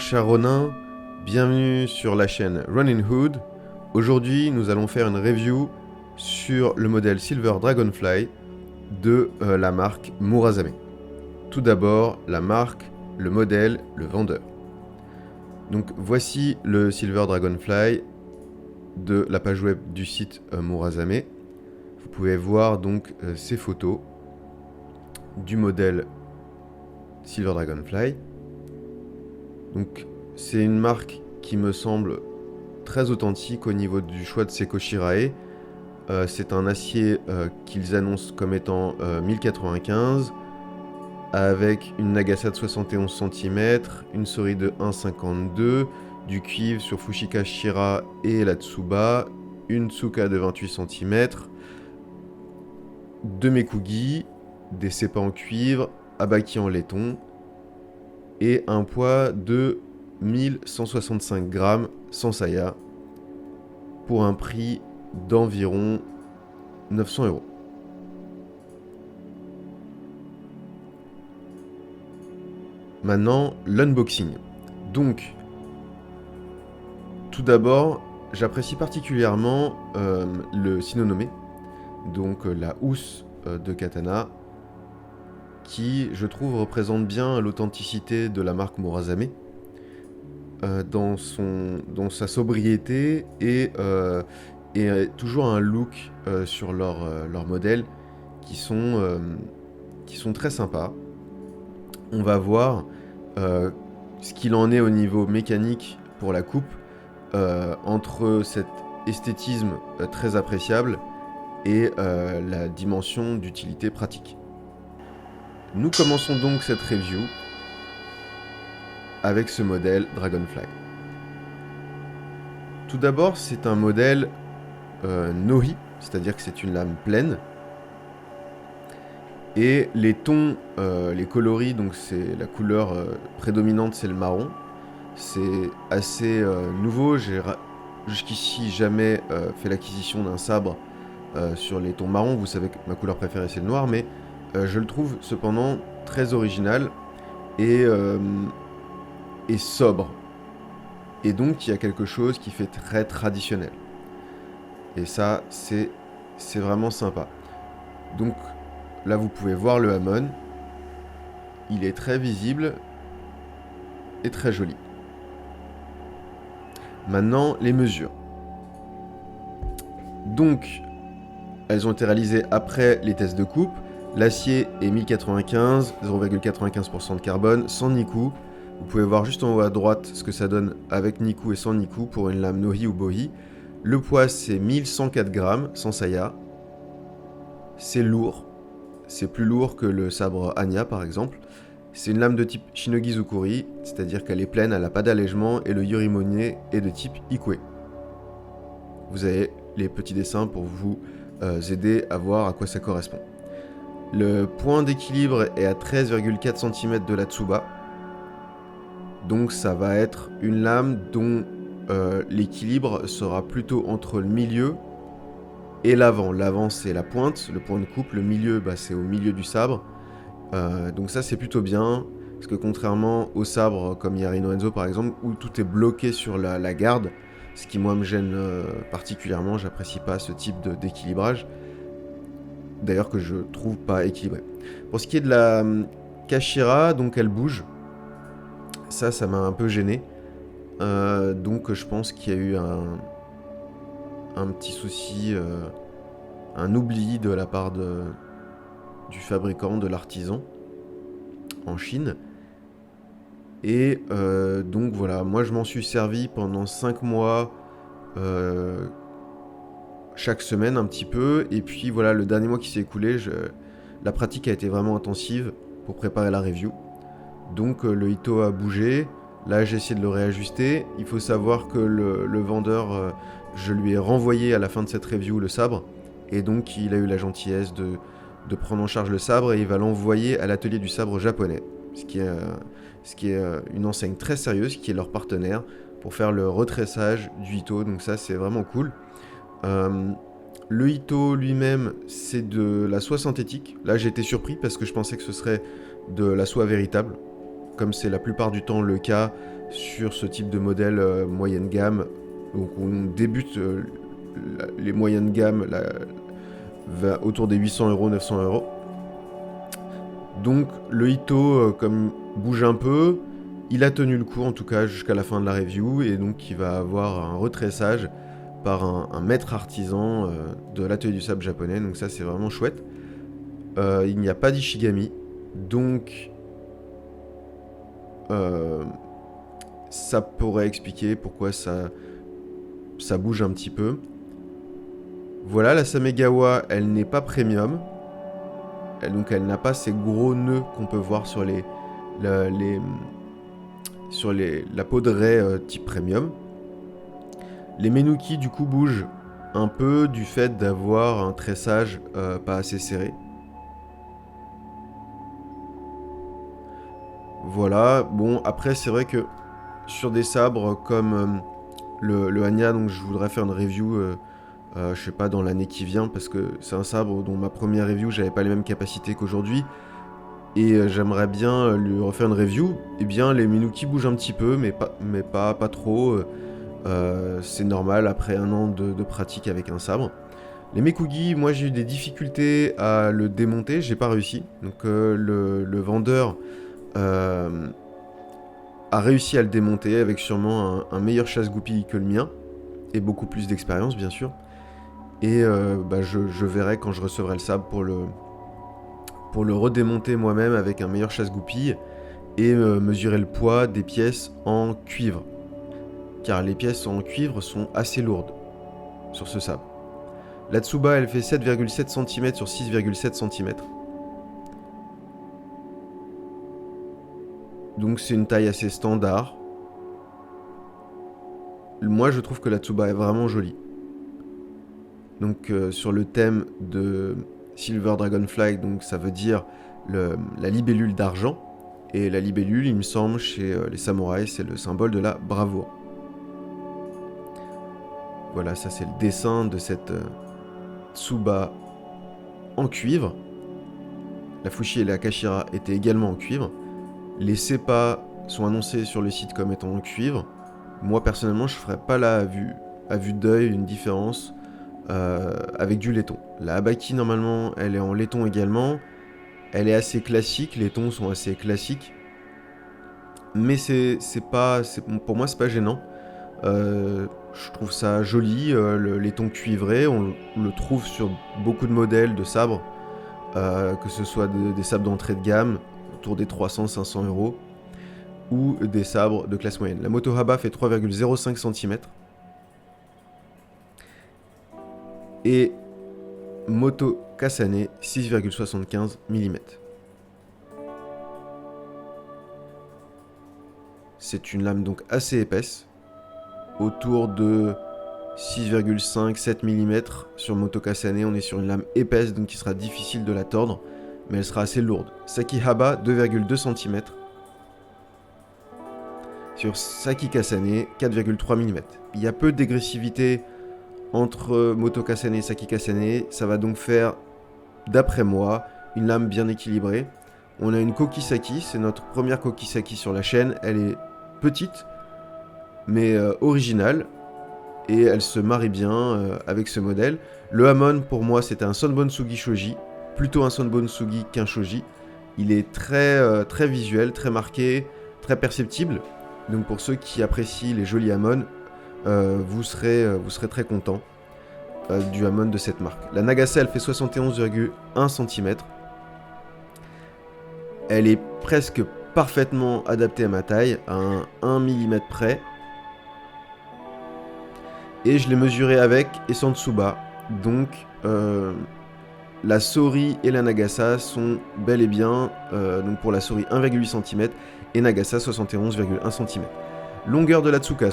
cher Ronin, bienvenue sur la chaîne Running Hood. Aujourd'hui, nous allons faire une review sur le modèle Silver Dragonfly de la marque Murasame. Tout d'abord, la marque, le modèle, le vendeur. Donc voici le Silver Dragonfly de la page web du site Murasame. Vous pouvez voir donc ces photos du modèle Silver Dragonfly. Donc c'est une marque qui me semble très authentique au niveau du choix de ses Koshirae. C'est un acier qu'ils annoncent comme étant 1095 avec une Nagasa de 71 cm, une Sori de 1,52, du cuivre sur Fushika Shira et la Tsuba, une Tsuka de 28 cm, deux Mekugi, des sépas en cuivre, abaki en laiton et un poids de 1165 grammes sans saya pour un prix d'environ 900 €. Maintenant, l'unboxing. Donc, tout d'abord, j'apprécie particulièrement le Shinonome, donc la housse de katana, qui, je trouve, représente bien l'authenticité de la marque Murasame dans sa sobriété et toujours un look sur leurs modèles qui sont très sympas. On va voir ce qu'il en est au niveau mécanique pour la coupe entre cet esthétisme très appréciable et la dimension d'utilité pratique. Nous commençons donc cette review avec ce modèle Dragonfly. Tout d'abord, c'est un modèle Nohi, c'est-à-dire que c'est une lame pleine. Et les tons, les coloris, donc c'est la couleur prédominante, c'est le marron. C'est assez nouveau. J'ai jusqu'ici jamais fait l'acquisition d'un sabre sur les tons marrons. Vous savez que ma couleur préférée c'est le noir, mais je le trouve cependant très original et sobre. Et donc il y a quelque chose qui fait très traditionnel. Et ça, c'est vraiment sympa. Donc là, vous pouvez voir le hamon. Il est très visible et très joli. Maintenant, les mesures. Donc, elles ont été réalisées après les tests de coupe. L'acier est 1095, 0,95% de carbone, sans Niku. Vous pouvez voir juste en haut à droite ce que ça donne avec Niku et sans Niku pour une lame Nohi ou Bohi. Le poids, c'est 1104 grammes, sans saya. C'est lourd. C'est plus lourd que le sabre Anya, par exemple. C'est une lame de type Shinogi Zukuri, c'est-à-dire qu'elle est pleine, elle n'a pas d'allègement, et le Yorimone est de type Ikue. Vous avez les petits dessins pour vous aider à voir à quoi ça correspond. Le point d'équilibre est à 13,4 cm de la Tsuba. Donc ça va être une lame dont l'équilibre sera plutôt entre le milieu et l'avant. L'avant c'est la pointe, le point de coupe, le milieu c'est au milieu du sabre. Donc ça c'est plutôt bien, parce que contrairement au sabre comme Yari no Enzo par exemple, où tout est bloqué sur la garde, ce qui moi me gêne particulièrement, j'apprécie pas ce type d'équilibrage, d'ailleurs que je trouve pas équilibré. Pour ce qui est de la Kashira, donc elle bouge, ça m'a un peu gêné, donc je pense qu'il y a eu un petit souci, un oubli de la part du fabricant, de l'artisan en Chine. Et donc voilà, moi je m'en suis servi pendant 5 mois chaque semaine un petit peu, et puis voilà, le dernier mois qui s'est écoulé, la pratique a été vraiment intensive pour préparer la review. Donc le Ito a bougé, là j'ai essayé de le réajuster. Il faut savoir que le vendeur, je lui ai renvoyé à la fin de cette review le sabre, et donc il a eu la gentillesse de prendre en charge le sabre, et il va l'envoyer à l'atelier du sabre japonais, ce qui est une enseigne très sérieuse, qui est leur partenaire, pour faire le retressage du Ito, donc ça c'est vraiment cool. Le Ito lui-même, c'est de la soie synthétique. Là j'ai été surpris parce que je pensais que ce serait de la soie véritable, comme c'est la plupart du temps le cas sur ce type de modèle moyenne gamme. Donc on débute les moyennes gammes autour des 800 €, 900 €. Donc le Ito comme bouge un peu, il a tenu le coup en tout cas jusqu'à la fin de la review, et donc il va avoir un retressage par un maître artisan de l'atelier du sable japonais, donc ça c'est vraiment chouette. Il n'y a pas d'Ishigami, donc ça pourrait expliquer pourquoi ça bouge un petit peu. Voilà, la Samegawa, elle n'est pas premium, donc elle n'a pas ces gros nœuds qu'on peut voir sur la peau de raie type premium. Les Menuki du coup bougent un peu du fait d'avoir un tressage pas assez serré. Voilà, bon après c'est vrai que sur des sabres comme le Hanya, donc je voudrais faire une review je sais pas dans l'année qui vient, parce que c'est un sabre dont ma première review j'avais pas les mêmes capacités qu'aujourd'hui, et j'aimerais bien lui refaire une review. Et bien les Menuki bougent un petit peu, mais pas trop. C'est normal après un an de pratique avec un sabre. Les Mekugi, moi j'ai eu des difficultés à le démonter, j'ai pas réussi. Donc le vendeur a réussi à le démonter avec sûrement un meilleur chasse-goupille que le mien, et beaucoup plus d'expérience bien sûr. Et je verrai quand je recevrai le sabre pour le redémonter moi-même avec un meilleur chasse-goupille, et mesurer le poids des pièces en cuivre. Car les pièces en cuivre sont assez lourdes sur ce sabre. La Tsuba, elle fait 7,7 cm sur 6,7 cm. Donc c'est une taille assez standard. Moi je trouve que la Tsuba est vraiment jolie. Donc sur le thème de Silver Dragonfly, donc ça veut dire la libellule d'argent. Et la libellule, il me semble, chez les samouraïs, c'est le symbole de la bravoure. Voilà, ça c'est le dessin de cette Tsuba en cuivre. La Fushi et la Kashira étaient également en cuivre. Les Seppa sont annoncés sur le site comme étant en cuivre. Moi personnellement, je ne ferais pas là à vue d'œil une différence avec du laiton. La Habaki, normalement, elle est en laiton également. Elle est assez classique, les tons sont assez classiques. Mais pour moi, c'est pas gênant. Je trouve ça joli, le laiton cuivré. On le trouve sur beaucoup de modèles de sabres, que ce soit des sabres d'entrée de gamme, autour des 300-500 €, ou des sabres de classe moyenne. La Moto Haba fait 3,05 cm. Et Moto Kasane 6,75 mm. C'est une lame donc assez épaisse, autour de 6,5-7 mm sur Moto Kasane. On est sur une lame épaisse, donc il sera difficile de la tordre, mais elle sera assez lourde. Saki Haba 2,2 cm. Sur Saki Kasane 4,3 mm. Il y a peu de dégressivité entre Moto Kasane et Saki Kasane, ça va donc faire, d'après moi, une lame bien équilibrée. On a une Kokisaki, c'est notre première Kokisaki sur la chaîne. Elle est petite, mais originale, et elle se marie bien avec ce modèle. Le Hamon, pour moi, c'était un Sonbonsugi Shoji, plutôt un Sonbonsugi qu'un Shoji. Il est très visuel, très marqué, très perceptible. Donc pour ceux qui apprécient les jolis Hamon, vous serez très content du Hamon de cette marque. La Nagase, elle fait 71,1 cm. Elle est presque parfaitement adaptée à ma taille, à un 1 mm près. Et je l'ai mesuré avec et sans Tsuba. Donc la Sori et la Nagasa sont bel et bien, donc pour la Sori 1,8 cm et Nagasa 71,1 cm. Longueur de la Tsuka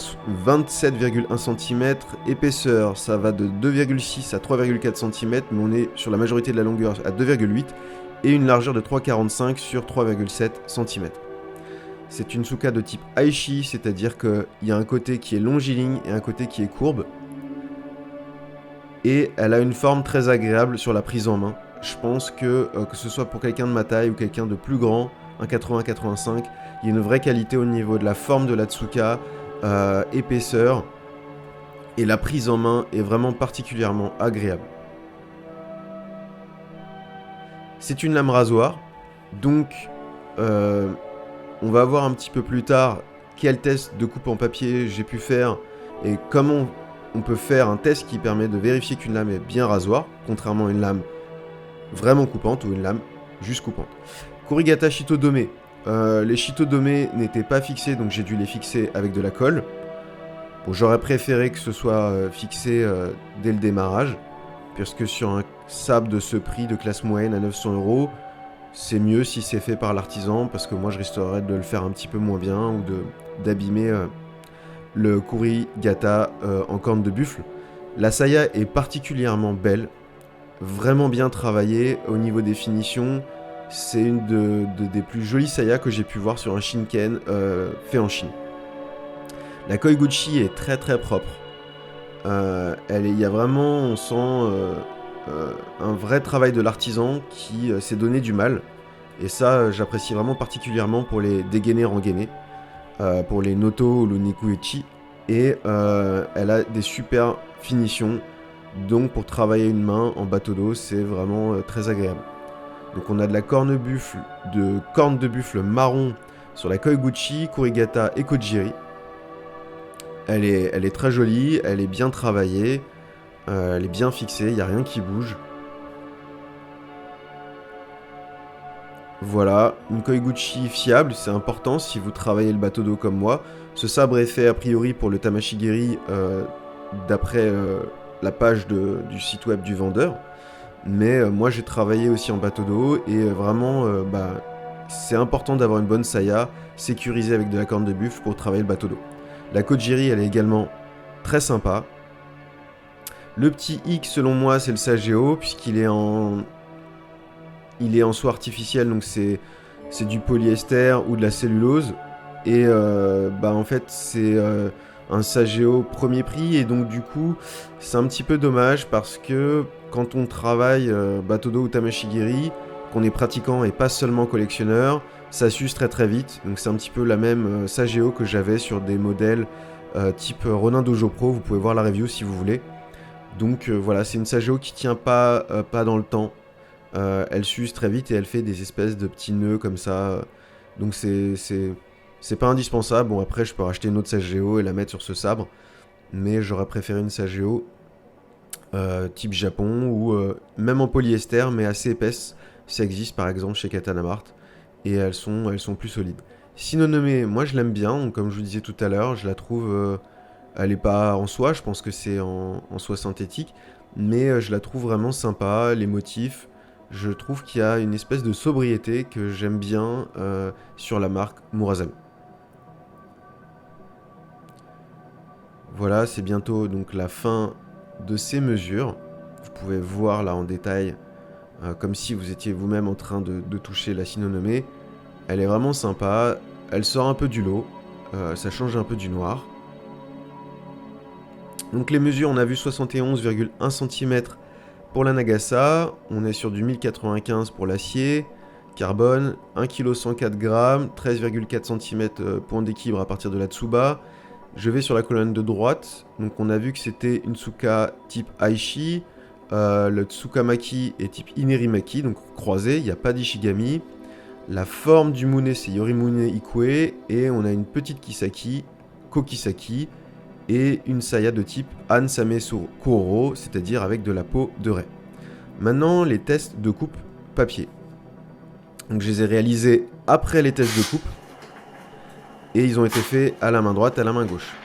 27,1 cm, épaisseur ça va de 2,6 à 3,4 cm, mais on est sur la majorité de la longueur à 2,8, et une largeur de 3,45 sur 3,7 cm. C'est une Tsuka de type Aishi, c'est-à-dire qu'il y a un côté qui est longiligne et un côté qui est courbe. Et elle a une forme très agréable sur la prise en main. Je pense que ce soit pour quelqu'un de ma taille ou quelqu'un de plus grand, un 80-85. Il y a une vraie qualité au niveau de la forme de la Tsuka, épaisseur, et la prise en main est vraiment particulièrement agréable. C'est une lame rasoir, donc on va voir un petit peu plus tard quel test de coupe en papier j'ai pu faire et comment on peut faire un test qui permet de vérifier qu'une lame est bien rasoir, contrairement à une lame vraiment coupante ou une lame juste coupante. Kurigata Shitodome. Les Shitodome n'étaient pas fixés, donc j'ai dû les fixer avec de la colle. Bon, j'aurais préféré que ce soit fixé dès le démarrage, puisque sur un sabre de ce prix de classe moyenne à 900€, c'est mieux si c'est fait par l'artisan, parce que moi je risquerais de le faire un petit peu moins bien ou d'abîmer le Kurigata en corne de buffle. La saya est particulièrement belle, vraiment bien travaillée au niveau des finitions. C'est une des plus jolies saya que j'ai pu voir sur un Shinken fait en Chine. La Koiguchi est très très propre. Il y a vraiment, on sent un vrai travail de l'artisan qui s'est donné du mal. Et ça, j'apprécie vraiment particulièrement pour les dégainés rengainés, pour les Noto ou le Nikuichi. Et elle a des super finitions. Donc pour travailler une main en bateau d'eau, c'est vraiment très agréable. Donc on a de la corne de buffle marron sur la Koiguchi, Kurigata et Kojiri. Elle est très jolie, elle est bien travaillée, elle est bien fixée, il n'y a rien qui bouge. Voilà, une Koiguchi fiable, c'est important si vous travaillez le bateau d'eau comme moi. Ce sabre est fait a priori pour le Tamashigiri d'après la page du site web du vendeur. Mais moi j'ai travaillé aussi en bateau d'eau et vraiment c'est important d'avoir une bonne saya sécurisée avec de la corne de buffle pour travailler le bateau d'eau. La Kojiri, elle est également très sympa. Le petit hic, selon moi, c'est le Sageo, puisqu'il est en soie artificielle, donc c'est du polyester ou de la cellulose. Et en fait, c'est un Sageo premier prix, et donc du coup, c'est un petit peu dommage, parce que quand on travaille bateau d'eau ou Tamashigiri, qu'on est pratiquant et pas seulement collectionneur, ça s'use très très vite, donc c'est un petit peu la même Sageo que j'avais sur des modèles type Ronin Dojo Pro, vous pouvez voir la review si vous voulez. Donc voilà, c'est une Sageo qui tient pas dans le temps, elle s'use très vite et elle fait des espèces de petits nœuds comme ça, donc c'est pas indispensable. Bon, après je peux racheter une autre Sageo et la mettre sur ce sabre, mais j'aurais préféré une Sageo type Japon ou même en polyester mais assez épaisse. Ça existe par exemple chez Katana Mart et elles sont plus solides. Shinonome, moi je l'aime bien, donc, comme je vous disais tout à l'heure, je la trouve, elle est pas en soie, je pense que c'est en soie synthétique, mais je la trouve vraiment sympa, les motifs, je trouve qu'il y a une espèce de sobriété que j'aime bien sur la marque Murasame. Voilà, c'est bientôt donc la fin de ces mesures. Vous pouvez voir là en détail, comme si vous étiez vous-même en train de toucher la Shinonome. Elle est vraiment sympa, elle sort un peu du lot, ça change un peu du noir. Donc les mesures, on a vu 71,1 cm pour la Nagasa, on est sur du 1095 pour l'acier, carbone, 1,104 kg, 13,4 cm point d'équilibre à partir de la Tsuba. Je vais sur la colonne de droite, donc on a vu que c'était une Tsuka type Aishi, le Tsukamaki est type Inerimaki, donc croisé, il n'y a pas d'Ishigami. La forme du Mune, c'est Yorimune Ikue, et on a une petite Kisaki, Kokisaki, et une saya de type Ansame Kuoro, c'est-à-dire avec de la peau de raie. Maintenant, les tests de coupe papier. Donc je les ai réalisés après les tests de coupe, et ils ont été faits à la main droite, à la main gauche.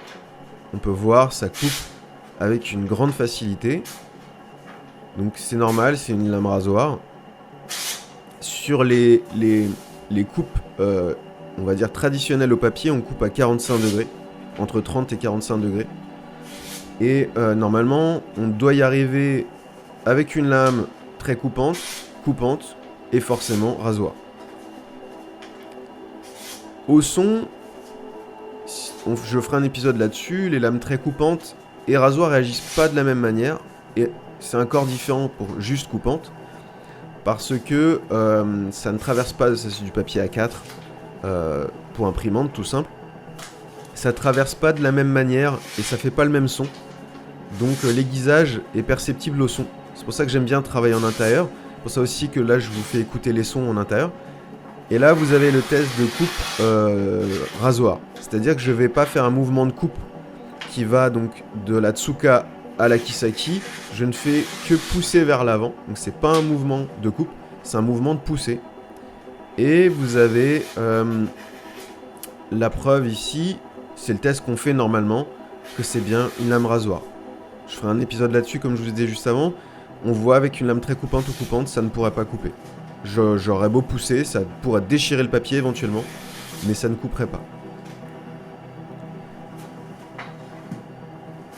On peut voir, ça coupe avec une grande facilité. Donc c'est normal, c'est une lame rasoir. Sur les coupes, on va dire traditionnelles au papier, on coupe à 45 degrés, entre 30 et 45 degrés. Et normalement, on doit y arriver avec une lame très coupante et forcément rasoir. Au son, je ferai un épisode là-dessus, les lames très coupantes et rasoir réagissent pas de la même manière, et c'est un corps différent pour juste coupante. parce que ça ne traverse pas, ça c'est du papier A4 pour imprimante tout simple, ça traverse pas de la même manière et ça fait pas le même son, donc l'aiguisage est perceptible au son. C'est pour ça que j'aime bien travailler en intérieur, c'est pour ça aussi que là je vous fais écouter les sons en intérieur. Et là vous avez le test de coupe rasoir, c'est-à-dire que je vais pas faire un mouvement de coupe qui va donc de la Tsuka à la Kisaki, je ne fais que pousser vers l'avant, donc c'est pas un mouvement de coupe, c'est un mouvement de poussée. Et vous avez la preuve ici, c'est le test qu'on fait normalement, que c'est bien une lame rasoir. Je ferai un épisode là-dessus comme je vous ai dit juste avant, on voit avec une lame très coupante ou coupante, ça ne pourrait pas couper. J'aurais beau pousser, ça pourrait déchirer le papier éventuellement, mais ça ne couperait pas.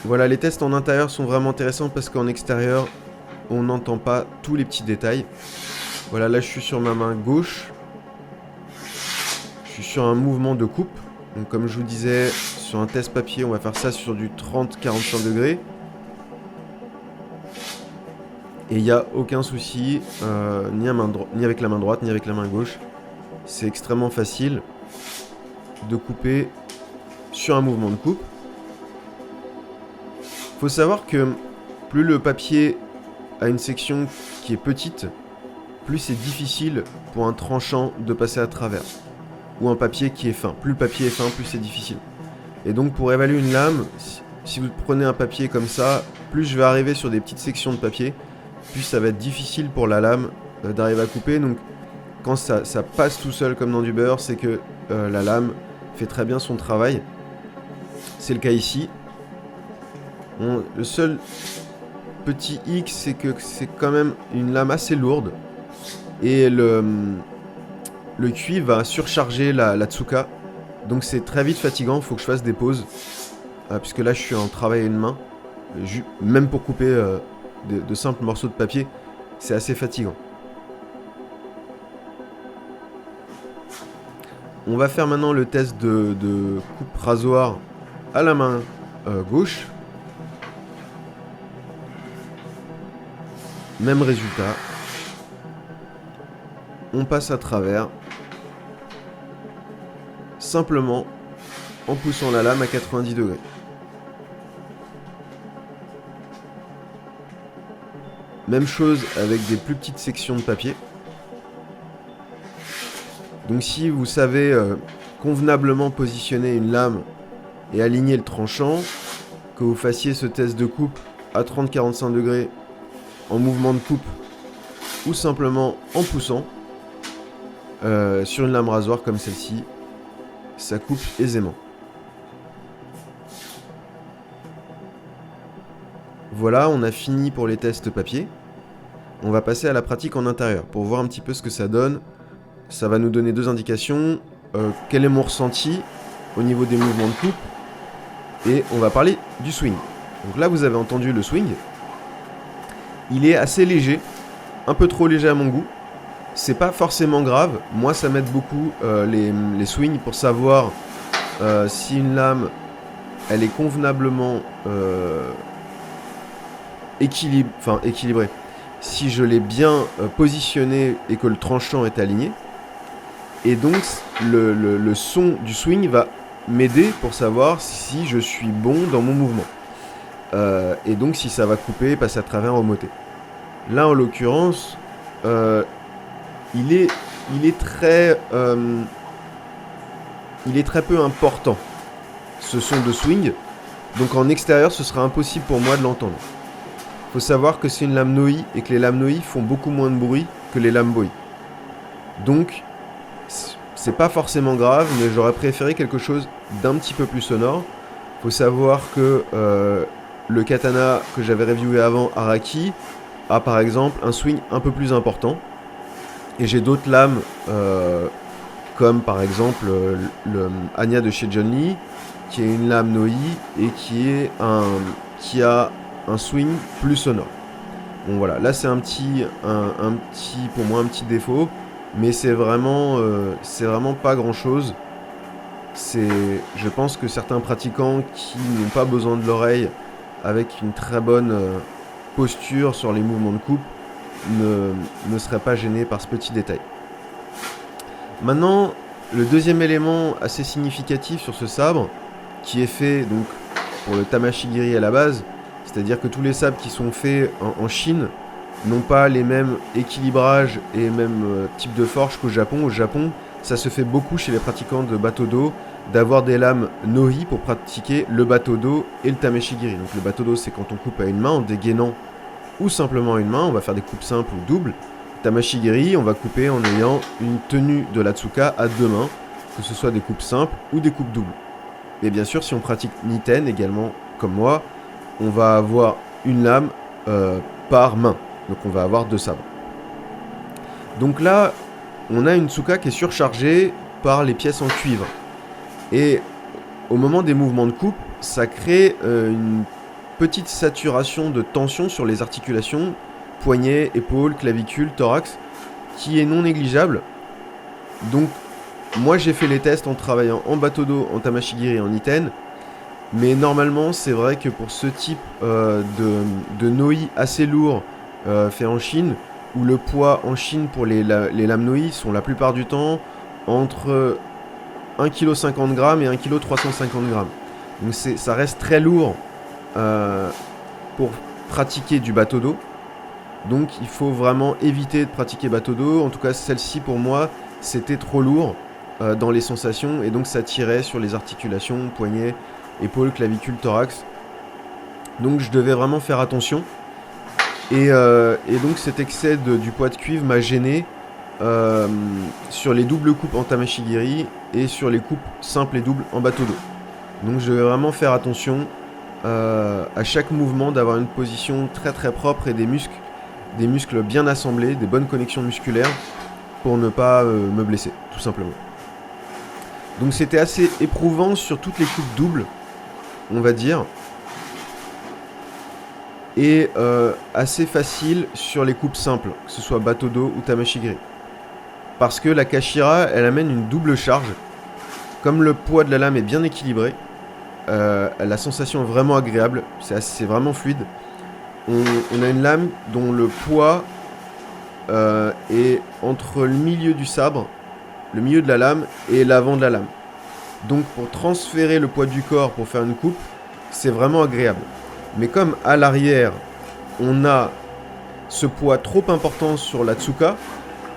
Voilà, les tests en intérieur sont vraiment intéressants parce qu'en extérieur, on n'entend pas tous les petits détails. Voilà, là je suis sur ma main gauche. Je suis sur un mouvement de coupe. Donc comme je vous disais, sur un test papier, on va faire ça sur du 30-45 degrés. Et il n'y a aucun souci, ni avec la main droite, ni avec la main gauche. C'est extrêmement facile de couper sur un mouvement de coupe. Faut savoir que plus le papier a une section qui est petite, plus c'est difficile pour un tranchant de passer à travers. Ou un papier qui est fin. Plus le papier est fin, plus c'est difficile. Et donc pour évaluer une lame, si vous prenez un papier comme ça, plus je vais arriver sur des petites sections de papier, plus ça va être difficile pour la lame d'arriver à couper. Donc quand ça passe tout seul comme dans du beurre, c'est que la lame fait très bien son travail. C'est le cas ici. Le seul petit hic, c'est que c'est quand même une lame assez lourde. Et le cuivre va surcharger la Tsuka. Donc c'est très vite fatigant, il faut que je fasse des pauses. Puisque là je suis en travail à une main. Même pour couper de simples morceaux de papier, c'est assez fatigant. On va faire maintenant le test de coupe rasoir à la main gauche. Même résultat. On passe à travers. Simplement en poussant la lame à 90 degrés. Même chose avec des plus petites sections de papier. Donc si vous savez convenablement positionner une lame et aligner le tranchant, que vous fassiez ce test de coupe à 30-45 degrés en mouvement de coupe ou simplement en poussant sur une lame rasoir comme celle-ci, ça coupe aisément. Voilà, on a fini pour les tests papier. On va passer à la pratique en intérieur pour voir un petit peu ce que ça donne. Ça va nous donner deux indications. Quel est mon ressenti au niveau des mouvements de coupe. Et on va parler du swing. Donc là, vous avez entendu le swing. Il est assez léger, un peu trop léger à mon goût. C'est pas forcément grave. Moi, ça m'aide beaucoup les swings pour savoir si une lame elle est convenablement équilibrée. Si je l'ai bien positionnée et que le tranchant est aligné. Et donc, le son du swing va m'aider pour savoir si je suis bon dans mon mouvement. Et donc, si ça va couper, passer à travers, remonter. Là, en l'occurrence, il est très peu important, ce son de swing. Donc, en extérieur, ce sera impossible pour moi de l'entendre. Il faut savoir que c'est une lame Nohi et que les lames Nohi font beaucoup moins de bruit que les lames Bohi. Donc, c'est pas forcément grave, mais j'aurais préféré quelque chose d'un petit peu plus sonore. Il faut savoir que le katana que j'avais reviewé avant, Araki, a par exemple un swing un peu plus important. Et j'ai d'autres lames, comme par exemple le Anya de chez John Lee, qui est une lame Nohi et qui a un swing plus sonore. Bon voilà, là c'est pour moi un petit défaut, mais c'est vraiment pas grand chose. Je pense que certains pratiquants qui n'ont pas besoin de l'oreille, avec une très bonne posture sur les mouvements de coupe, ne serait pas gêné par ce petit détail. Maintenant, le deuxième élément assez significatif sur ce sabre, qui est fait donc pour le Tamashigiri à la base, c'est-à-dire que tous les sabres qui sont faits en Chine n'ont pas les mêmes équilibrages et mêmes types de forge qu'au Japon. Au Japon, ça se fait beaucoup chez les pratiquants de bateau d'eau d'avoir des lames Nohi pour pratiquer le bateau d'eau et le Tamashigiri. Donc le bateau d'eau, c'est quand on coupe à une main en dégainant ou simplement à une main, on va faire des coupes simples ou doubles. Tamashigiri, on va couper en ayant une tenue de l'Atsuka à deux mains, que ce soit des coupes simples ou des coupes doubles. Et bien sûr, si on pratique Niten également, comme moi, on va avoir une lame par main. Donc on va avoir deux sabres. Donc là, on a une Tsuka qui est surchargée par les pièces en cuivre. Et au moment des mouvements de coupe, ça crée une petite saturation de tension sur les articulations, poignets, épaules, clavicules, thorax, qui est non négligeable. Donc moi j'ai fait les tests en travaillant en bateau d'eau, en Tamashigiri et en Niten. Mais normalement, c'est vrai que pour ce type de Noi assez lourd fait en Chine, où le poids en Chine pour les lames Noi sont la plupart du temps entre 1,50 kg et 1,350 kg. Donc ça reste très lourd pour pratiquer du bateau d'eau. Donc il faut vraiment éviter de pratiquer bateau d'eau. En tout cas, celle-ci pour moi, c'était trop lourd dans les sensations et donc ça tirait sur les articulations, poignets, épaules, clavicules, thorax. Donc je devais vraiment faire attention. Et donc cet excès du poids de cuivre m'a gêné sur les doubles coupes en Tamashigiri et sur les coupes simples et doubles en bateau d'eau. Donc je devais vraiment faire attention à chaque mouvement, d'avoir une position très très propre et des muscles bien assemblés, des bonnes connexions musculaires pour ne pas me blesser, tout simplement. Donc c'était assez éprouvant sur toutes les coupes doubles, on va dire, et assez facile sur les coupes simples, que ce soit bateau d'eau ou Tamashigiri. Parce que la Kashira, elle amène une double charge. Comme le poids de la lame est bien équilibré, la sensation est vraiment agréable, c'est vraiment fluide. On a une lame dont le poids est entre le milieu du sabre, le milieu de la lame et l'avant de la lame. Donc pour transférer le poids du corps pour faire une coupe, c'est vraiment agréable. Mais comme à l'arrière, on a ce poids trop important sur la Tsuka,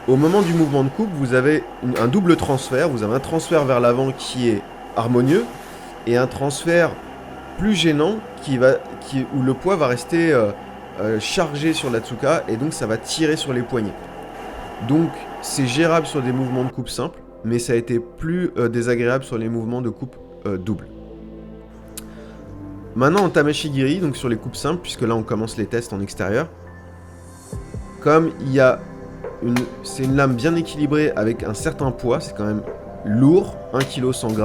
au moment du mouvement de coupe, vous avez un double transfert. Vous avez un transfert vers l'avant qui est harmonieux et un transfert plus gênant où le poids va rester chargé sur la Tsuka et donc ça va tirer sur les poignets. Donc c'est gérable sur des mouvements de coupe simples, mais ça a été plus désagréable sur les mouvements de coupe double. Maintenant en Tamashigiri, donc sur les coupes simples, puisque là on commence les tests en extérieur, comme c'est une lame bien équilibrée avec un certain poids, c'est quand même lourd, 1 kg 100 g,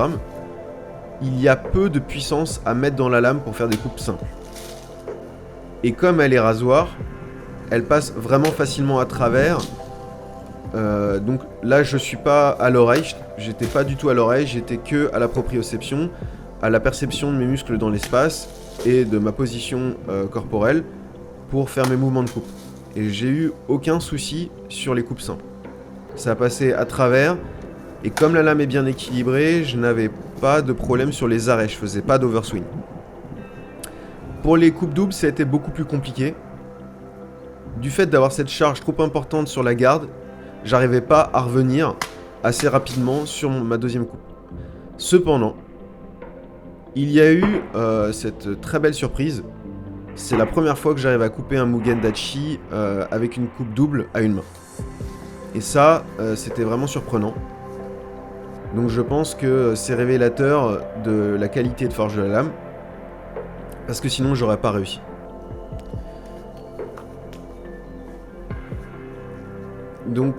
il y a peu de puissance à mettre dans la lame pour faire des coupes simples. Et comme elle est rasoir, elle passe vraiment facilement à travers. Donc là je suis pas à l'oreille, j'étais pas du tout à l'oreille, j'étais que à la proprioception, à la perception de mes muscles dans l'espace et de ma position corporelle pour faire mes mouvements de coupe. Et j'ai eu aucun souci sur les coupes simples. Ça a passé à travers, et comme la lame est bien équilibrée, je n'avais pas de problème sur les arrêts, je faisais pas d'overswing. Pour les coupes doubles, ça a été beaucoup plus compliqué. Du fait d'avoir cette charge trop importante sur la garde, j'arrivais pas à revenir assez rapidement sur ma deuxième coupe. Cependant, il y a eu cette très belle surprise. C'est la première fois que j'arrive à couper un Mugen Dachi avec une coupe double à une main. Et ça, c'était vraiment surprenant. Donc je pense que c'est révélateur de la qualité de forge de la lame. Parce que sinon, j'aurais pas réussi. Donc,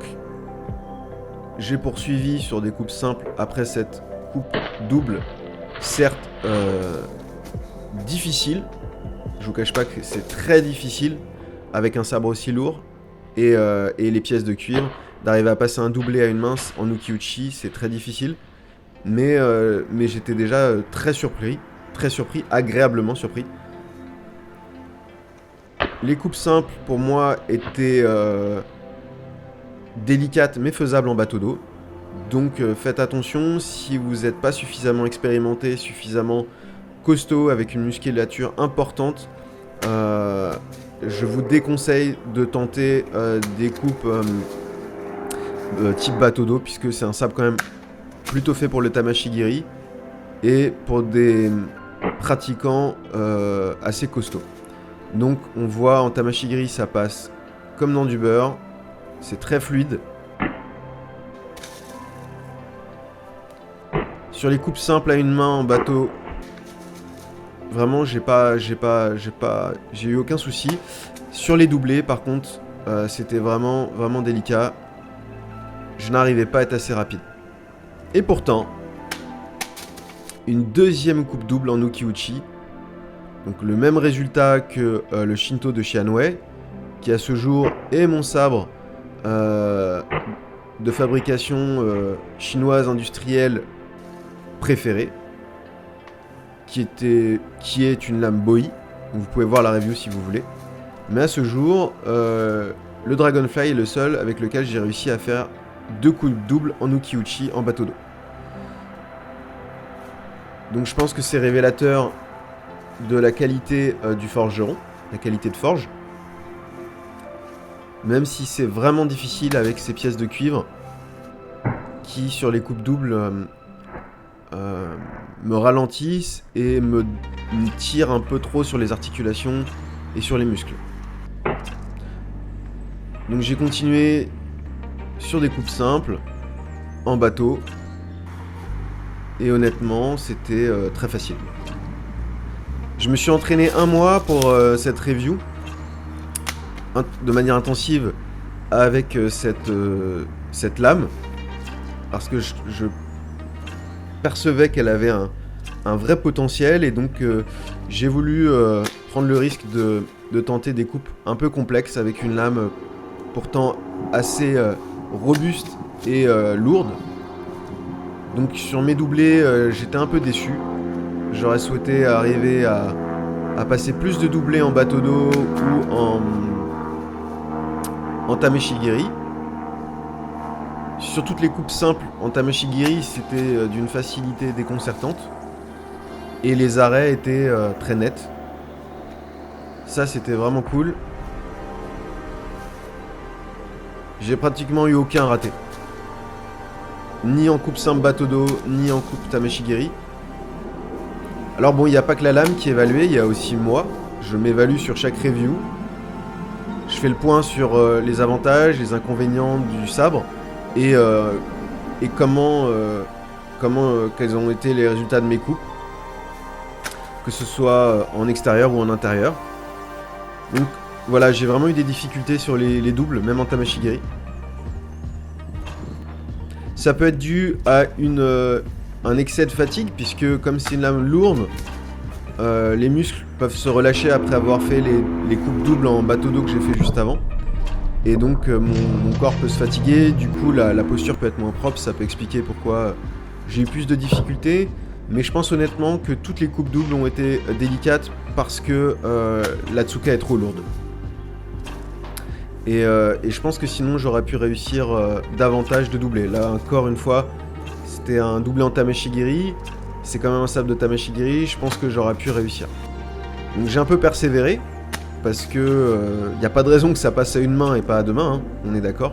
j'ai poursuivi sur des coupes simples après cette coupe double. Certes, difficile. Je vous cache pas que c'est très difficile avec un sabre aussi lourd et les pièces de cuivre d'arriver à passer un doublé à une main en ukiuchi, c'est très difficile. Mais j'étais déjà très surpris, agréablement surpris. les coupes simples, pour moi, étaient délicates mais faisables en bateau d'eau. Donc faites attention, si vous n'êtes pas suffisamment expérimenté, suffisamment costaud, avec une musculature importante, je vous déconseille de tenter des coupes type bateau d'eau, puisque c'est un sable quand même plutôt fait pour le tamashigiri et pour des pratiquants assez costauds. Donc on voit en tamashigiri ça passe comme dans du beurre, c'est très fluide. Sur les coupes simples à une main en bateau, vraiment j'ai eu aucun souci. Sur les doublés par contre, c'était vraiment délicat. Je n'arrivais pas à être assez rapide. Et pourtant, une deuxième coupe double en ukiuchi, donc le même résultat que le Shinto de Shianwei, qui à ce jour est mon sabre de fabrication chinoise industrielle préféré, qui est une lame Boei. Vous pouvez voir la review si vous voulez. Mais à ce jour, le Dragonfly est le seul avec lequel j'ai réussi à faire 2 coupes doubles en ukiuchi en bateau d'eau. Donc je pense que c'est révélateur de la qualité du forgeron, la qualité de forge. Même si c'est vraiment difficile avec ces pièces de cuivre qui sur les coupes doubles me ralentissent et me tirent un peu trop sur les articulations et sur les muscles. Donc j'ai continué sur des coupes simples, en bateau, et honnêtement c'était très facile. Je me suis entraîné 1 mois pour cette review, de manière intensive avec cette lame, parce que je percevais qu'elle avait un vrai potentiel, et donc j'ai voulu prendre le risque de tenter des coupes un peu complexes avec une lame pourtant assez robuste et lourde. Donc sur mes doublés, j'étais un peu déçu. J'aurais souhaité arriver à passer plus de doublés en bateau d'eau ou en tamashigiri. Sur toutes les coupes simples en tamashigiri, c'était d'une facilité déconcertante. Et les arrêts étaient très nets. Ça, c'était vraiment cool. J'ai pratiquement eu aucun raté. Ni en coupe simple bateau d'eau, ni en coupe tamashigiri. Alors bon, il n'y a pas que la lame qui est évaluée, il y a aussi moi. Je m'évalue sur chaque review. Je fais le point sur les avantages, les inconvénients du sabre. Et quels ont été les résultats de mes coupes, que ce soit en extérieur ou en intérieur. Donc voilà, j'ai vraiment eu des difficultés sur les doubles, même en tamashigiri. Ça peut être dû à un excès de fatigue, puisque comme c'est une lame lourde, les muscles peuvent se relâcher après avoir fait les coupes doubles en bateau d'eau que j'ai fait juste avant. Et donc mon corps peut se fatiguer, du coup la posture peut être moins propre, ça peut expliquer pourquoi j'ai eu plus de difficultés. Mais je pense honnêtement que toutes les coupes doubles ont été délicates parce que la tsuka est trop lourde. Et je pense que sinon j'aurais pu réussir davantage de doublés. Là encore une fois, c'était un doublé en tamashigiri, c'est quand même un sabre de tamashigiri, je pense que j'aurais pu réussir. Donc j'ai un peu persévéré, parce que y a pas de raison que ça passe à une main et pas à 2 mains, hein, on est d'accord.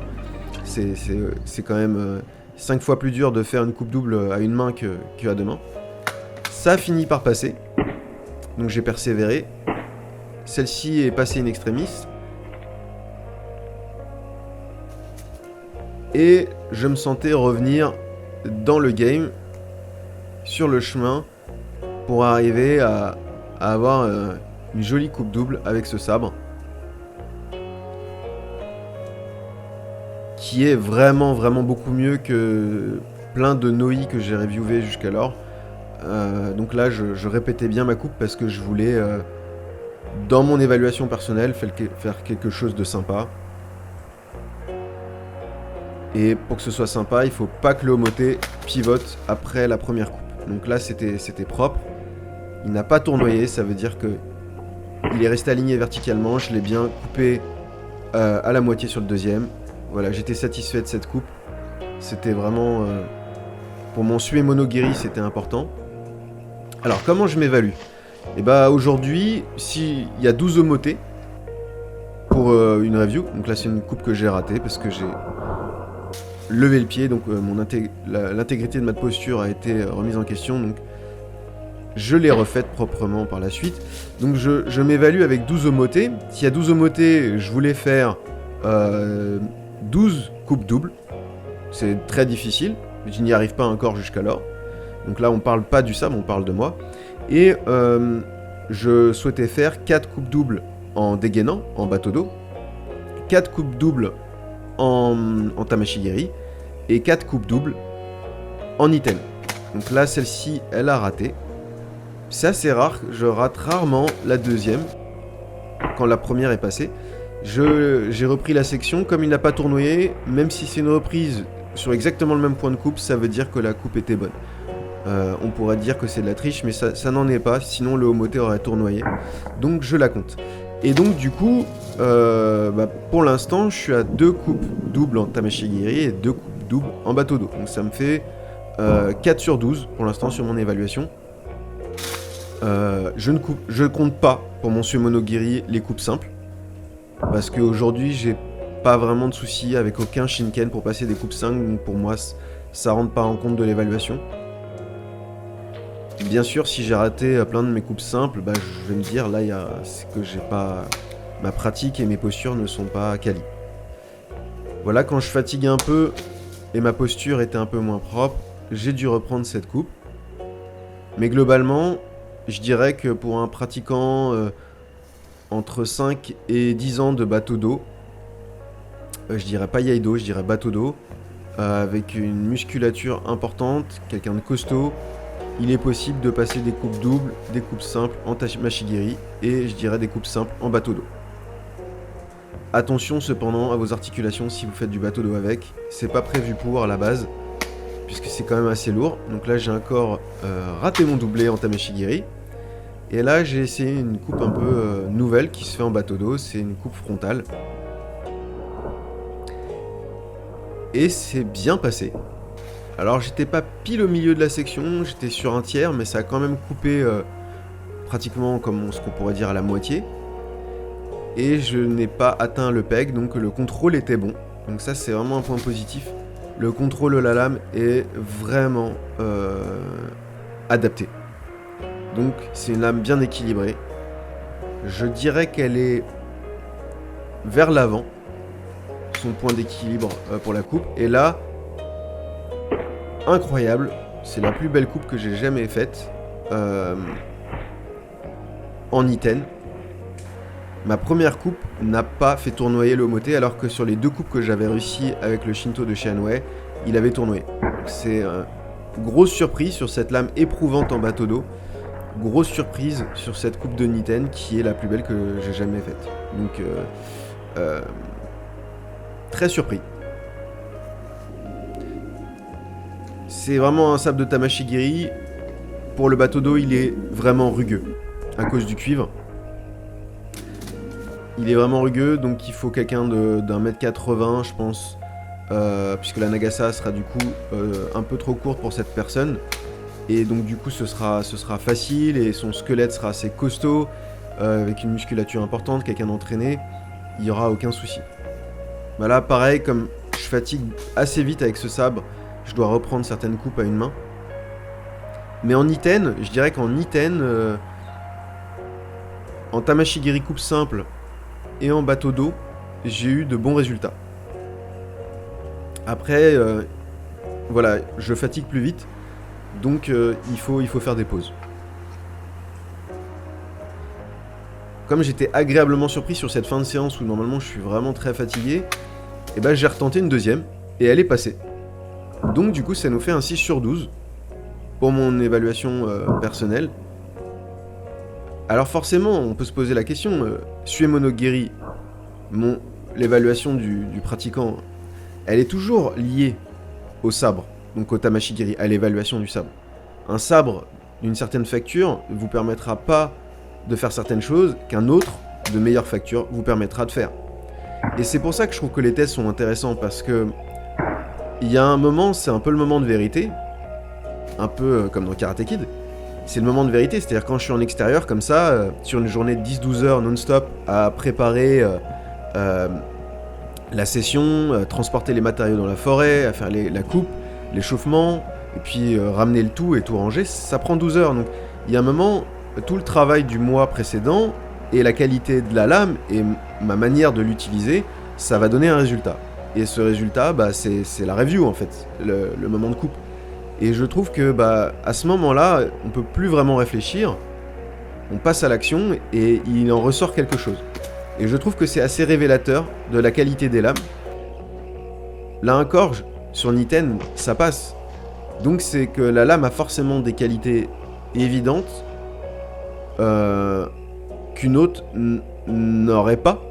C'est quand même 5 fois plus dur de faire une coupe double à une main que à 2 mains. Ça a fini par passer, donc j'ai persévéré. Celle-ci est passée in extremis. Et je me sentais revenir dans le game, sur le chemin, pour arriver à avoir une jolie coupe double avec ce sabre. Qui est vraiment beaucoup mieux que plein de Noi que j'ai reviewé jusqu'alors. Donc là, je répétais bien ma coupe parce que je voulais, dans mon évaluation personnelle, faire quelque chose de sympa. Et pour que ce soit sympa, il faut pas que le homoté pivote après la première coupe. Donc là, c'était propre. Il n'a pas tournoyé, ça veut dire que il est resté aligné verticalement, je l'ai bien coupé à la moitié sur le deuxième. Voilà, j'étais satisfait de cette coupe. C'était vraiment... pour mon Suemonogiri, c'était important. Alors, comment je m'évalue? Et bah aujourd'hui, il y a 12 omotés pour une review. Donc là, c'est une coupe que j'ai ratée parce que j'ai levé le pied. Donc l'intégrité de ma posture a été remise en question. Donc je l'ai refaite proprement par la suite. Donc je m'évalue avec 12 omotés. S'il y a 12 omotés, je voulais faire 12 coupes doubles. C'est très difficile. Je n'y arrive pas encore jusqu'alors. Donc là, on parle pas du sabre, on parle de moi. Et je souhaitais faire 4 coupes doubles en dégainant, en bateau d'eau, 4 coupes doubles en tamashigiri, et 4 coupes doubles en iten. Donc là, celle-ci, elle a raté. C'est assez rare, je rate rarement la deuxième, quand la première est passée. J'ai repris la section, comme il n'a pas tournoyé, même si c'est une reprise sur exactement le même point de coupe, ça veut dire que la coupe était bonne. On pourrait dire que c'est de la triche, mais ça n'en est pas, sinon le homoté aurait tournoyé. Donc je la compte. Et donc du coup, pour l'instant, je suis à 2 coupes doubles en tamashigiri et 2 coupes doubles en bateau d'eau. Donc ça me fait 4 sur 12 pour l'instant sur mon évaluation. Je compte pas pour mon Suemonogiri les coupes simples. Parce qu'aujourd'hui, j'ai pas vraiment de soucis avec aucun Shinken pour passer des coupes 5. Donc pour moi, ça rentre pas en compte de l'évaluation. Bien sûr, si j'ai raté plein de mes coupes simples, je vais me dire, là, c'est que j'ai pas... Ma pratique et mes postures ne sont pas quali. Voilà, quand je fatigue un peu et ma posture était un peu moins propre, j'ai dû reprendre cette coupe. Mais globalement, je dirais que pour un pratiquant entre 5 et 10 ans de bateau d'eau, je dirais pas Yaido, je dirais bateau d'eau, avec une musculature importante, quelqu'un de costaud, il est possible de passer des coupes doubles, des coupes simples en tamashigiri et je dirais des coupes simples en bateau d'eau. Attention cependant à vos articulations si vous faites du bateau d'eau avec, c'est pas prévu pour à la base, puisque c'est quand même assez lourd. Donc là j'ai encore raté mon doublé en tamashigiri. Et là j'ai essayé une coupe un peu nouvelle qui se fait en bateau d'eau, c'est une coupe frontale. Et c'est bien passé. Alors j'étais pas pile au milieu de la section, j'étais sur un tiers, mais ça a quand même coupé pratiquement comme ce qu'on pourrait dire à la moitié. Et je n'ai pas atteint le peg, donc le contrôle était bon. Donc ça c'est vraiment un point positif. Le contrôle de la lame est vraiment adapté. Donc c'est une lame bien équilibrée. Je dirais qu'elle est vers l'avant, son point d'équilibre pour la coupe. Et là, incroyable, c'est la plus belle coupe que j'ai jamais faite en iten. Ma première coupe n'a pas fait tournoyer le homoté, alors que sur les 2 coupes que j'avais réussi avec le Shinto de Shanwei, il avait tournoyé. C'est grosse surprise sur cette lame éprouvante en bateau d'eau. Grosse surprise sur cette coupe de Niten qui est la plus belle que j'ai jamais faite. Donc très surpris. C'est vraiment un sabre de tamashigiri. Pour le bateau d'eau, il est vraiment rugueux à cause du cuivre. Il est vraiment rugueux, donc il faut quelqu'un d'un mètre 80, je pense, puisque la Nagasa sera du coup un peu trop courte pour cette personne. Et donc du coup ce sera facile et son squelette sera assez costaud, avec une musculature importante, quelqu'un d'entraîné, il n'y aura aucun souci. Voilà, pareil, comme je fatigue assez vite avec ce sabre, je dois reprendre certaines coupes à une main. Mais en iten, je dirais qu'en iten, en tamashigiri coupe simple et en bateau d'eau, j'ai eu de bons résultats. Après, voilà, je fatigue plus vite, donc il faut faire des pauses. Comme j'étais agréablement surpris sur cette fin de séance où normalement je suis vraiment très fatigué, et ben j'ai retenté une deuxième et elle est passée. Donc du coup ça nous fait un 6 sur 12 pour mon évaluation personnelle. Alors forcément on peut se poser la question, Suemonogiri, l'évaluation du pratiquant, elle est toujours liée au sabre, donc au tamashigiri, à l'évaluation du sabre. Un sabre d'une certaine facture ne vous permettra pas de faire certaines choses qu'un autre, de meilleure facture, vous permettra de faire. Et c'est pour ça que je trouve que les tests sont intéressants, parce que il y a un moment, c'est un peu le moment de vérité, un peu comme dans Karate Kid. C'est le moment de vérité, c'est-à-dire quand je suis en extérieur comme ça, sur une journée de 10-12 heures non-stop, à préparer la session, transporter les matériaux dans la forêt, à faire la coupe, l'échauffement, et puis ramener le tout et tout ranger, ça prend 12 heures. Donc il y a un moment, tout le travail du mois précédent, et la qualité de la lame, et ma manière de l'utiliser, ça va donner un résultat. Et ce résultat, c'est la review en fait, le moment de coupe. Et je trouve que à ce moment-là, on peut plus vraiment réfléchir, on passe à l'action et il en ressort quelque chose. Et je trouve que c'est assez révélateur de la qualité des lames. Là encore, sur Niten, ça passe. Donc c'est que la lame a forcément des qualités évidentes qu'une autre n'aurait pas,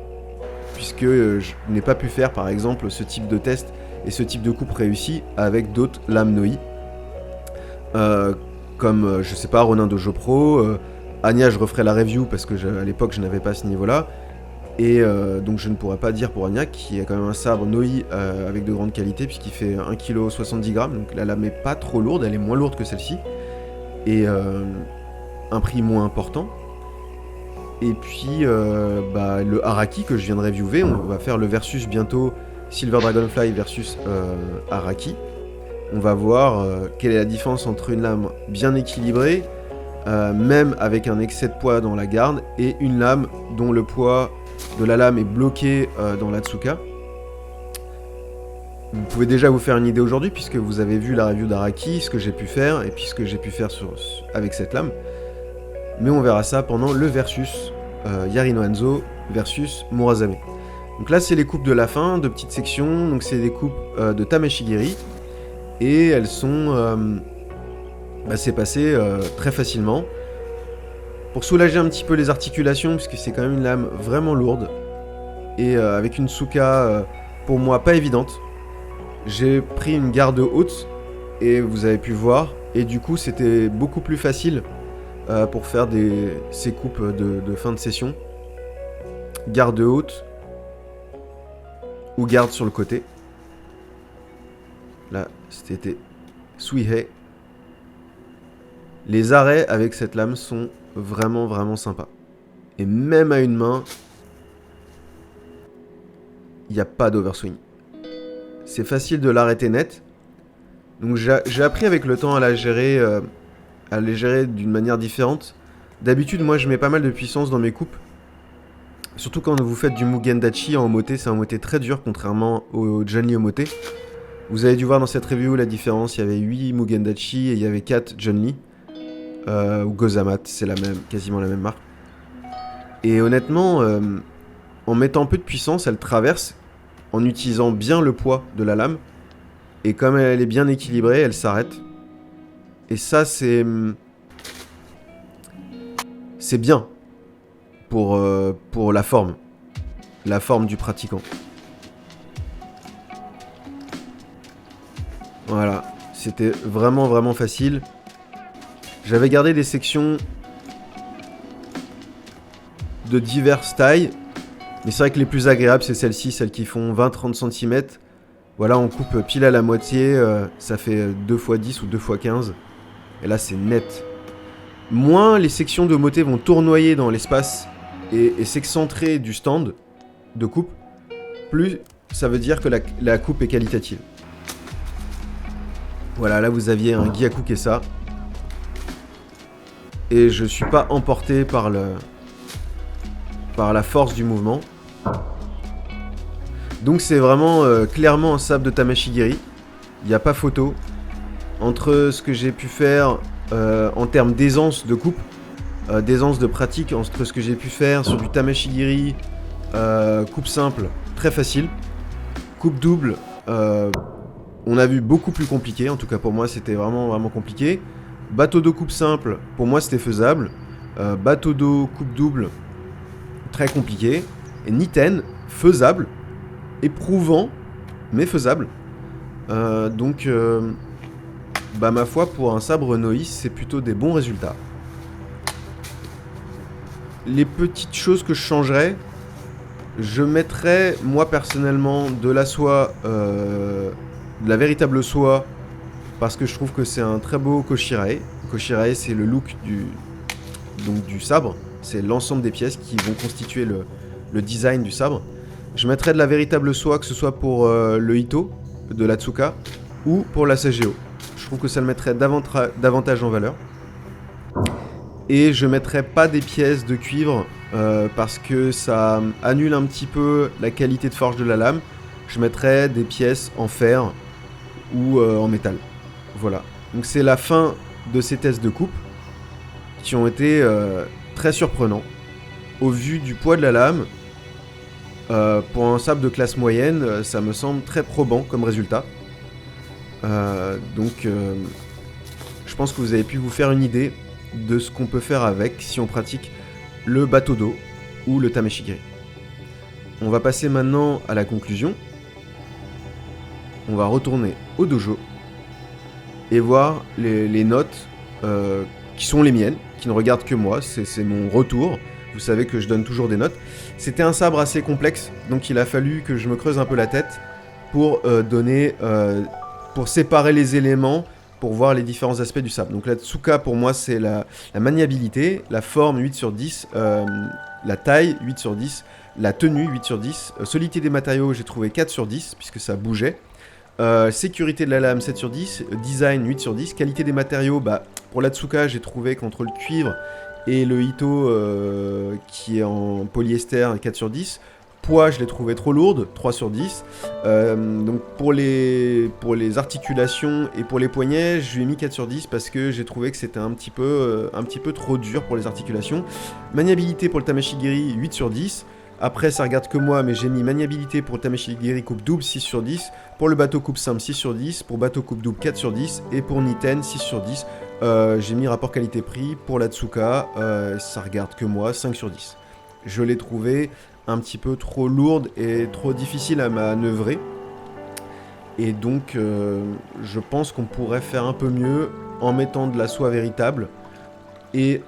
puisque je n'ai pas pu faire par exemple ce type de test et ce type de coupe réussi avec d'autres lames Noi. Comme, je sais pas, Ronin Dojo Pro, Anya, je referai la review parce que à l'époque je n'avais pas ce niveau-là. Et donc je ne pourrais pas dire pour Anya, qui a quand même un sabre Noi avec de grandes qualités, puisqu'il fait 1,70 kg, donc la lame est pas trop lourde, elle est moins lourde que celle-ci. Et un prix moins important. Et puis le Araki que je viens de reviewer, on va faire le versus bientôt Silver Dragonfly versus Araki. On va voir quelle est la différence entre une lame bien équilibrée, même avec un excès de poids dans la garde, et une lame dont le poids de la lame est bloqué dans l'Atsuka. Vous pouvez déjà vous faire une idée aujourd'hui, puisque vous avez vu la review d'Araki, ce que j'ai pu faire, et puis ce que j'ai pu faire avec cette lame. Mais on verra ça pendant le versus Yarino Hanzo versus Murasame. Donc là, c'est les coupes de la fin, de petites sections, donc c'est des coupes de Tameshigiri. Et elles sont... c'est passé très facilement. Pour soulager un petit peu les articulations, puisque c'est quand même une lame vraiment lourde. Et avec une Tsuka, pour moi, pas évidente. J'ai pris une garde haute, et vous avez pu voir. Et du coup, c'était beaucoup plus facile pour faire ces coupes de fin de session. Garde haute. Ou garde sur le côté. Là, c'était Suihei. Les arrêts avec cette lame sont vraiment, vraiment sympas. Et même à une main, il n'y a pas d'overswing. C'est facile de l'arrêter net. Donc j'ai appris avec le temps à les gérer d'une manière différente. D'habitude, moi, je mets pas mal de puissance dans mes coupes. Surtout quand vous faites du Mugen Dachi en Omote, c'est un Omote très dur, contrairement au Junli Omote. Vous avez dû voir dans cette review la différence, il y avait 8 Mugen Dachi et il y avait 4 Junli. Ou Gozamat, c'est quasiment la même marque. Et honnêtement, en mettant un peu de puissance, elle traverse en utilisant bien le poids de la lame. Et comme elle est bien équilibrée, elle s'arrête. Et ça, c'est bien pour la forme du pratiquant. Voilà, c'était vraiment, vraiment facile. J'avais gardé des sections de diverses tailles, mais c'est vrai que les plus agréables, c'est celles-ci, celles qui font 20-30 cm. Voilà, on coupe pile à la moitié, ça fait 2x10 ou 2x15, et là c'est net. Moins les sections de moté vont tournoyer dans l'espace et s'excentrer du stand de coupe, plus ça veut dire que la coupe est qualitative. Voilà, là vous aviez un Gyaku Kessa. Et je suis pas emporté par la force du mouvement. Donc c'est vraiment clairement un sabre de Tameshigiri. Il n'y a pas photo. Entre ce que j'ai pu faire en termes d'aisance de coupe, d'aisance de pratique, entre ce que j'ai pu faire sur du Tameshigiri, coupe simple, très facile. Coupe double, on a vu beaucoup plus compliqué. En tout cas pour moi c'était vraiment, vraiment compliqué. Bateau d'eau coupe simple, pour moi c'était faisable. Bateau d'eau coupe double, très compliqué. Et Niten, faisable. Éprouvant, mais faisable. Donc, ma foi, pour un sabre Noïs, c'est plutôt des bons résultats. les petites choses que je changerais, je mettrais, moi personnellement, de la soie, de la véritable soie, parce que je trouve que c'est un très beau Koshirae. Koshirae, c'est le look du sabre, c'est l'ensemble des pièces qui vont constituer le design du sabre. Je mettrais de la véritable soie, que ce soit pour le Ito de l'Atsuka ou pour la Sageo. Je trouve que ça le mettrait davantage en valeur. Et je mettrais pas des pièces de cuivre parce que ça annule un petit peu la qualité de forge de la lame. Je mettrais des pièces en fer ou en métal. Voilà. Donc c'est la fin de ces tests de coupe qui ont été très surprenants. Au vu du poids de la lame, pour un sabre de classe moyenne, ça me semble très probant comme résultat. Donc je pense que vous avez pu vous faire une idée de ce qu'on peut faire avec si on pratique le Batodo ou le Tameshigiri. On va passer maintenant à la conclusion. On va retourner au dojo et voir les notes qui sont les miennes, qui ne regardent que moi, c'est mon retour. Vous savez que je donne toujours des notes. C'était un sabre assez complexe, donc il a fallu que je me creuse un peu la tête pour pour séparer les éléments, pour voir les différents aspects du sabre. Donc la Tsuka pour moi c'est la maniabilité, la forme 8 sur 10, la taille 8 sur 10, la tenue 8 sur 10, solidité des matériaux j'ai trouvé 4 sur 10 puisque ça bougeait, sécurité de la lame 7 sur 10, design 8 sur 10, qualité des matériaux, pour la Tsuka j'ai trouvé qu'entre le cuivre et le Ito qui est en polyester 4 sur 10, poids, je l'ai trouvé trop lourde, 3 sur 10. Donc pour les articulations et pour les poignets, je lui ai mis 4 sur 10 parce que j'ai trouvé que c'était un petit peu trop dur pour les articulations. Maniabilité pour le Tameshigiri, 8 sur 10. Après, ça regarde que moi, mais j'ai mis maniabilité pour le Tameshigiri coupe double, 6 sur 10. Pour le bateau coupe simple, 6 sur 10. Pour bateau coupe double, 4 sur 10. Et pour Niten, 6 sur 10. J'ai mis rapport qualité-prix. Pour la Tsuka, ça regarde que moi, 5 sur 10. Je l'ai trouvé un petit peu trop lourde et trop difficile à manœuvrer. Et donc, je pense qu'on pourrait faire un peu mieux en mettant de la soie véritable et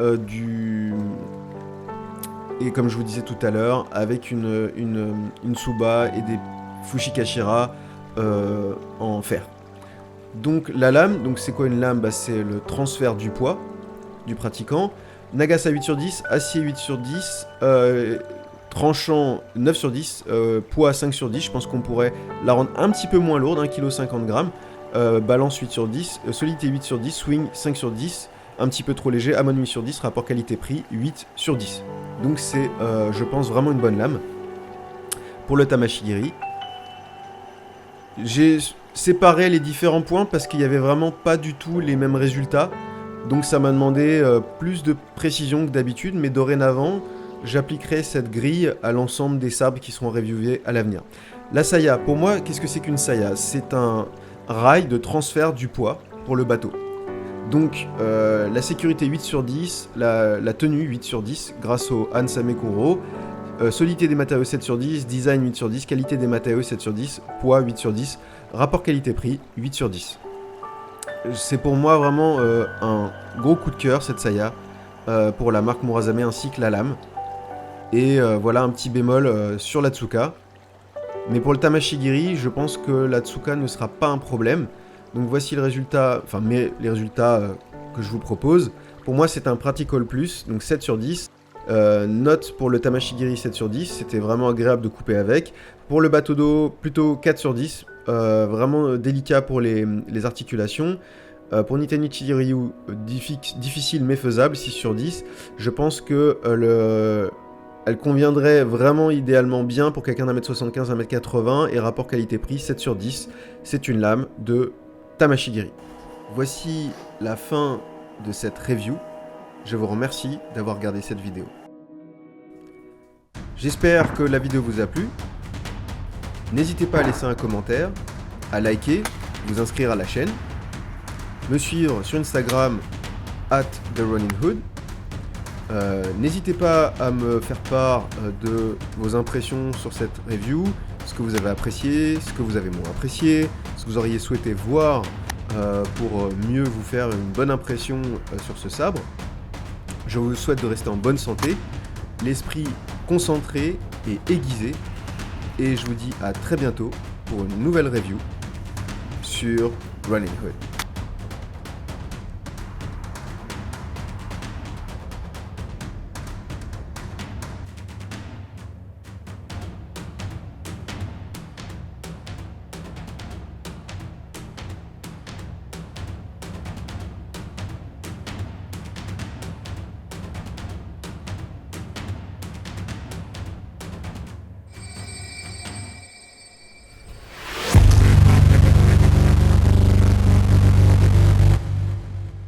et comme je vous disais tout à l'heure, avec une Tsuba et des Fushikashira en fer. Donc la lame, donc c'est quoi une lame ? C'est le transfert du poids du pratiquant. Nagasa 8 sur 10, acier 8 sur 10, tranchant 9 sur 10, poids 5 sur 10, je pense qu'on pourrait la rendre un petit peu moins lourde, 1,50 kg, balance 8 sur 10, solidité 8 sur 10, swing 5 sur 10, un petit peu trop léger, amon 8 sur 10, rapport qualité-prix 8 sur 10. Donc c'est, je pense, vraiment une bonne lame. Pour le Tameshigiri, j'ai séparé les différents points parce qu'il n'y avait vraiment pas du tout les mêmes résultats. Donc ça m'a demandé plus de précision que d'habitude, mais dorénavant, j'appliquerai cette grille à l'ensemble des sabres qui seront reviewés à l'avenir. La saya, pour moi, qu'est-ce que c'est qu'une saya ? C'est un rail de transfert du poids pour le bateau. Donc la sécurité 8 sur 10, la tenue 8 sur 10 grâce au Han Samekuro, solidité des matériaux 7 sur 10, design 8 sur 10, qualité des matériaux 7 sur 10, poids 8 sur 10, rapport qualité-prix 8 sur 10. C'est pour moi vraiment un gros coup de cœur cette saya pour la marque Murasame ainsi que la lame. Et voilà un petit bémol sur la Tsuka. Mais pour le Tameshigiri, je pense que la Tsuka ne sera pas un problème. Donc voici le résultat, les résultats que je vous propose. Pour moi c'est un Practical Plus, donc 7 sur 10. Note pour le Tameshigiri 7 sur 10, c'était vraiment agréable de couper avec. Pour le Batodo, plutôt 4 sur 10, vraiment délicat pour les articulations. Pour Nitenichi Ryu, difficile mais faisable, 6 sur 10. Je pense que elle conviendrait vraiment idéalement bien pour quelqu'un d'1m75, 1m80 et rapport qualité-prix 7 sur 10. C'est une lame de Tameshigiri. Voici la fin de cette review. Je vous remercie d'avoir regardé cette vidéo. J'espère que la vidéo vous a plu. N'hésitez pas à laisser un commentaire, à liker, vous inscrire à la chaîne, me suivre sur Instagram @TheRunningHood. N'hésitez pas à me faire part de vos impressions sur cette review, ce que vous avez apprécié, ce que vous avez moins apprécié, ce que vous auriez souhaité voir pour mieux vous faire une bonne impression sur ce sabre. Je vous souhaite de rester en bonne santé l'esprit concentré et aiguisé. Et je vous dis à très bientôt pour une nouvelle review sur Running Hood.